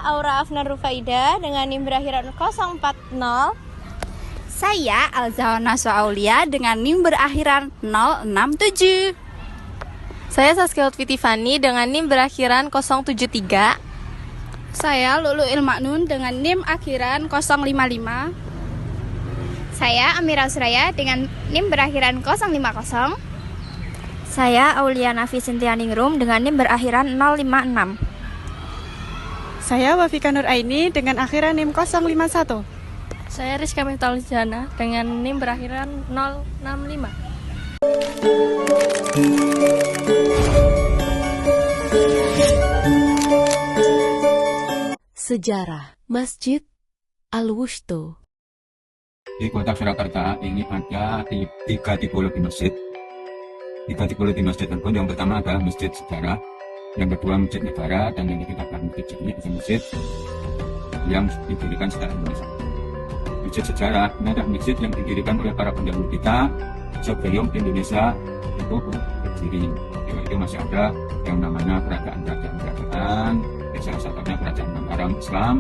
Aura Afnan Rufaida dengan NIM berakhiran 040. Saya Alza Naswa Aulia dengan NIM berakhiran 067. Saya Saskia Lutfi Tiffany dengan NIM berakhiran 073. Saya Lulu Ilmaknun dengan NIM akhiran 055. Saya Amira Suraya dengan NIM berakhiran 050. Saya Aulia Nafi Sintianingrum dengan NIM berakhiran 056. Saya Wafika Nur Aini dengan akhiran NIM 051. Saya Rizka Miftahuljana dengan NIM berakhiran 065. Sejarah Masjid Al-Wusto. Di kota Surakarta ini ada tiga tipologi masjid. Tiga tipologi masjid tersebut, yang pertama adalah masjid sejarah, yang kedua masjid negara, dan yang ketiga adalah masjid jami atau masjid yang didirikan secara Indonesia. Masjid sejarah ini adalah masjid yang didirikan oleh para pendahulu kita sebelum Indonesia itu berdiri. Itu masih ada yang namanya kerajaan, salah satunya kerajaan Mataram Islam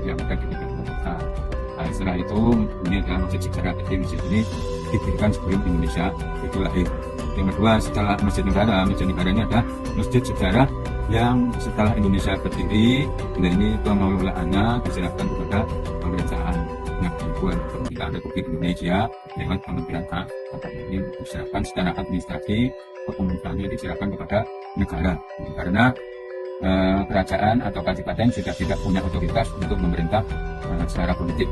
yang ada di negara kita. Setelah itu ini adalah masjid sejarah. Jadi masjid ini didirikan sebelum Indonesia itu lahir. Yang kedua, setelah masjid negara ini ada masjid sejarah yang setelah Indonesia berdiri, dan ini pengelolaannya diserahkan kepada pemerintahan yang dibuat pemerintahan Republik Indonesia lewat Kementerian Agama. Ini diserahkan secara administrasi, pemerintahannya diserahkan kepada negara, karena kerajaan atau kadipaten sudah tidak punya otoritas untuk memerintah secara politik.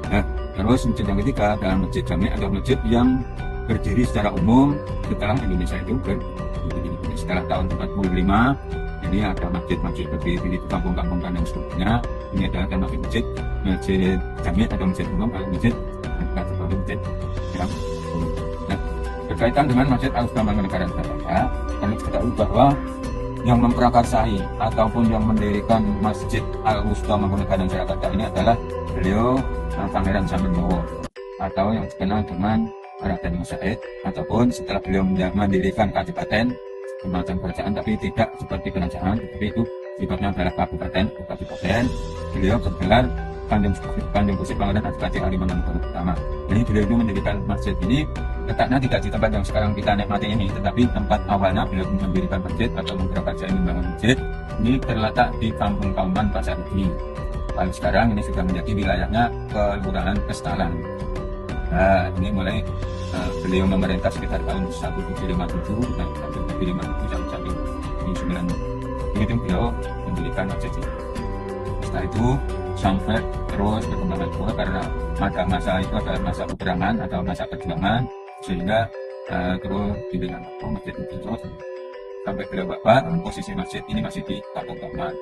Nah, terus masjid yang ketiga adalah masjid jami atau masjid yang berdiri secara umum setelah Indonesia itu berdiri. Setelah tahun 45 ini ada masjid-masjid berdiri di kampung-kampung dan sebagainya. Ini adalah termasuk masjid jami atau masjid umum atau masjid yang umum. Nah, berkaitan dengan Masjid Al-Wusto Mangkunegaran Jakarta, kami ketahui bahwa yang memprakarsai ataupun yang mendirikan Masjid Al-Wusto Mangkunegaran Jakarta ini adalah beliau Pangeran Sampurnowo, atau yang dikenal dengan Raden Musaid, ataupun setelah beliau mendirikan kadipaten semacam kerajaan tapi tidak seperti kerajaan, tetapi itu sifatnya adalah kabupaten. Beliau bergelar Kanjeng Gusti Pangeran Adipati Ali Mangkunegaran Pertama. Jadi beliau itu mendirikan masjid ini letaknya tidak di tempat yang sekarang kita nikmati ini, tetapi tempat awalnya beliau mendirikan masjid atau memprakarsai membangun masjid ini terletak di Kampung Kauman Pasar Rugi. Kalau sekarang ini sudah menjadi wilayahnya Kelurahan Kestalan. Nah, ini mulai beliau memerintah sekitar tahun 1757 dan 1757 sampai 19 itu beliau mendirikan masjid ini. Setelah itu sampai terus berkembang karena masa itu adalah masa peperangan atau masa perjuangan, sehingga terus diberikan masjid itu terus sampai beliau wafat. Posisi masjid ini masih di Kampung Kauman.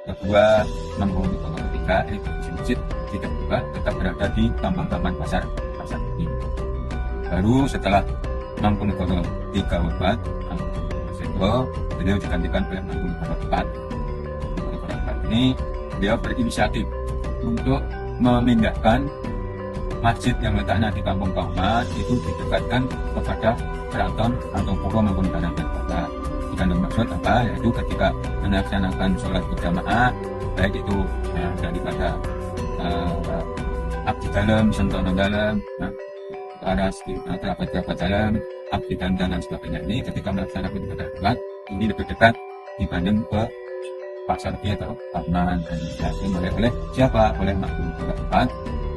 Kedua, 63 ini posisi masjid tidak berubah, tetap berada di Kampung Kauman Pasar ini. Baru setelah Mangkunegaran III wafat, beliau digantikan oleh Mangkunegaran IV. Mangkunegaran IV ini beliau berinisiatif untuk memindahkan masjid yang letaknya di Kampung Kauman itu didekatkan kepada keraton atau pura Mangkunegaran Jakarta. Dikandung maksud apa? Yaitu ketika melaksanakan sholat berjamaah, baik itu daripada abdi dalam, sentono dalam, kerabat dalam, abdi dan sebagainya, ini ketika melaksanakan ibadah sholat ini lebih dekat dibanding ke Pasar Rugi atau Kauman, dan dilakukan oleh siapa? Oleh Mangkunegaran IV.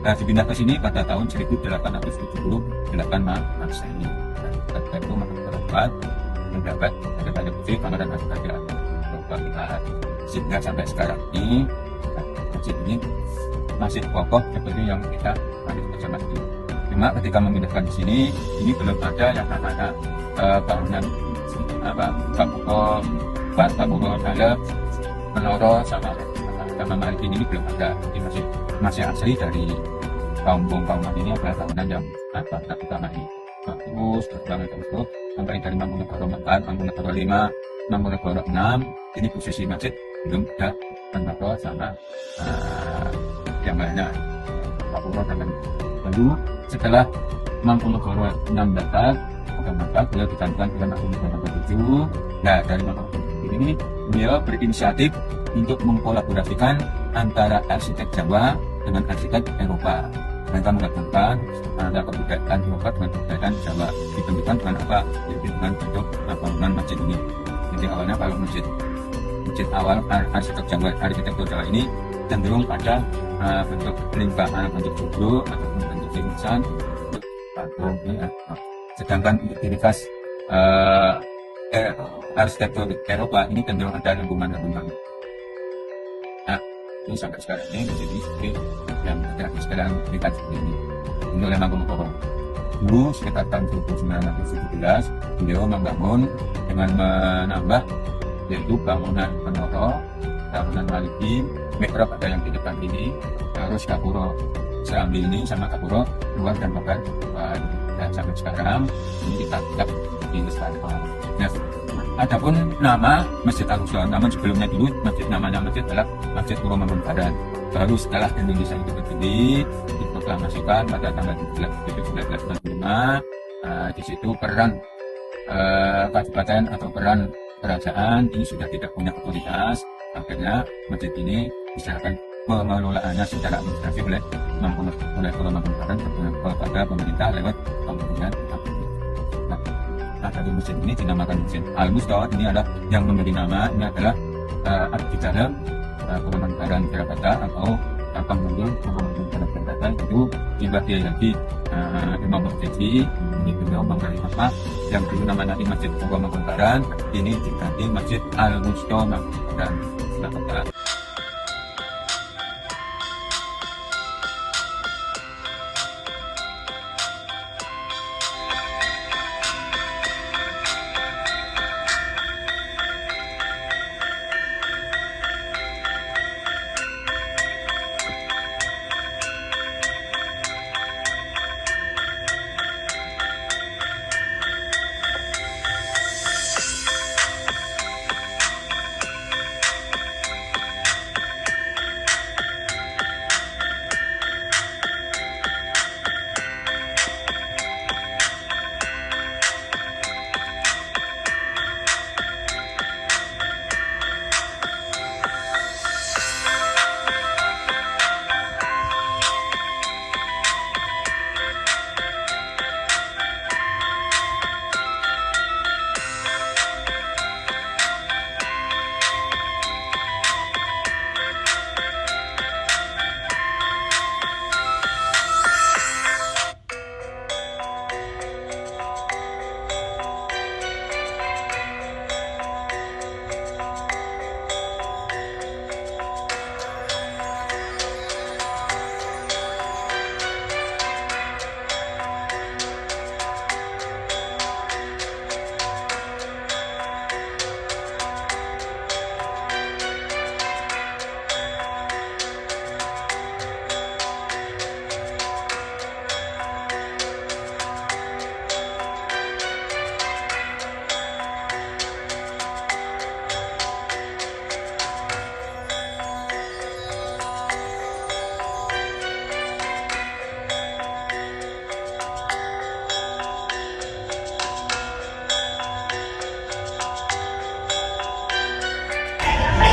Nah, dipindah ke sini pada tahun 1878 Masehi. Ketika itu Mangkunegaran IV mendapat Raden Putri Pangeran Adipati Ali Mangkunegaran, sehingga sampai sekarang ini masjid ini masih kokoh seperti yang kita mari bersama ini. Cuma ketika memindahkan di sini, ini belum ada yang namanya bangunan Kabupaten dalam menara sama maritim ini belum ada. Jadi masih asli dari Kampung Kauman ini adalah bangunan yang utama ini bagus, berbangun terus sampai dari Mangkunegaran IV, Mangkunegaran V, Mangkunegaran VI. Ini posisi masjid belum ada menara sama yang lainnya. Lalu setelah Mangkunegaran VI datang, beliau digantikan oleh Mangkunegaran VII. Nah, dari Mangkunegaran VII ini beliau berinisiatif untuk mengkolaborasikan antara arsitek Jawa dengan arsitek Eropa. Mereka menggabungkan antara kebudayaan Eropa dengan kebudayaan Jawa. Dibentukkan dengan apa? Jadi dengan bentuk bangunan masjid ini. Jadi awalnya kalau masjid awal arsitektur Jawa ini cenderung pada bentuk limpahan, bentuk joglo ataupun bentuk irisan, bentuk patung. Ya. Sedangkan untuk ciri khas arsitektur Eropa ini cenderung ada lengkungan-lengkungan. Nah, ini sampai sekarang ini menjadi seperti yang terjadi sekarang dekat seperti ini. Ini oleh Mangkunegara. Dulu sekitar tahun 1917 beliau membangun dengan menambah yaitu bangunan Penoro, bangunan Maliki, mihrab ada yang di depan ini, terus Gapura Serambi ini sama Gapura luar dan bakar. Dan sampai sekarang ini kita tetap dilestarikan. Nah, adapun nama Masjid Al-Aqsa, namun sebelumnya dulu namanya masjid adalah Masjid Puro Mangkunegaran. Baru setelah Indonesia itu berdiri, diproklamasikan pada tanggal 1945. Di situ peran kabupaten atau peran kerajaan ini sudah tidak punya otoritas. Akhirnya masjid ini diserahkan pengelolaannya secara administratif oleh Puro Mangkunegaran kepada pemerintah lewat pemerintahan. Nah, dari masjid ini dinamakan Masjid Al-Wusta. Ini adalah yang memberi nama, ini adalah di dalam Puro Mangkunegaran Jakarta atau pengunjung Puro Mangkunegaran Jakarta itu dibagi lagi Imam Murtedi. Ini beliau memberi nama yang dulu namanya Masjid Puro Mangkunegaran, ini diganti Masjid Al-Wusta Mangkunegaran Jakarta.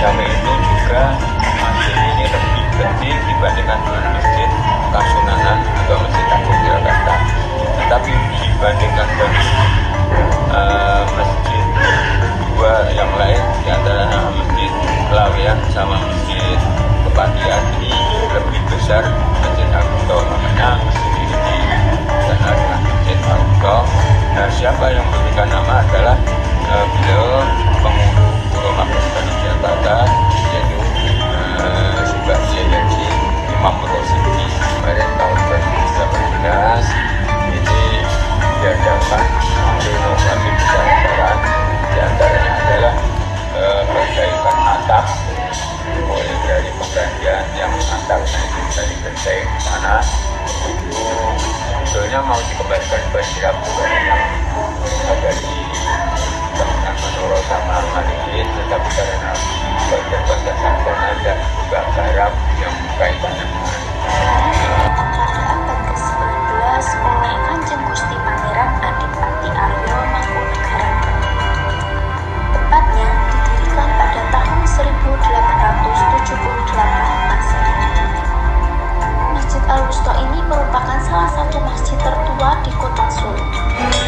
Sampai itu juga masjid ini lebih kecil dibandingkan dengan masjid Kasunanan atau masjid Agung Jakarta. Tetapi dibandingkan dengan masjid dua yang lain, diantaranya masjid Laweyan sama masjid Kepatian, ini lebih besar masjid Agung. Makanya masjid ini dikenal dengan masjid Agung. Nah, siapa yang memberikan nama adalah beliau penghulu Puro Mangkunegaran Jakarta, yaitu Mbak Yeyensi Imam Rosidi. Kemarin tahun 2018 ini diadakan inovasi besar-besaran, diantaranya adalah perbaikan atap, mulai dari penggantian yang atapnya itu dari genteng sana itu sebetulnya mau dikembalikan banjir yang ada di bangunan Menara sama Maliki, tetapi karena bagian-bagian santonan dan juga garam yang kaitannya dengan abad ke-19 oleh Kanjeng Gusti Pangeran Adipati Aryo Mangkunegaran. Tepatnya didirikan pada tua di kota Solo.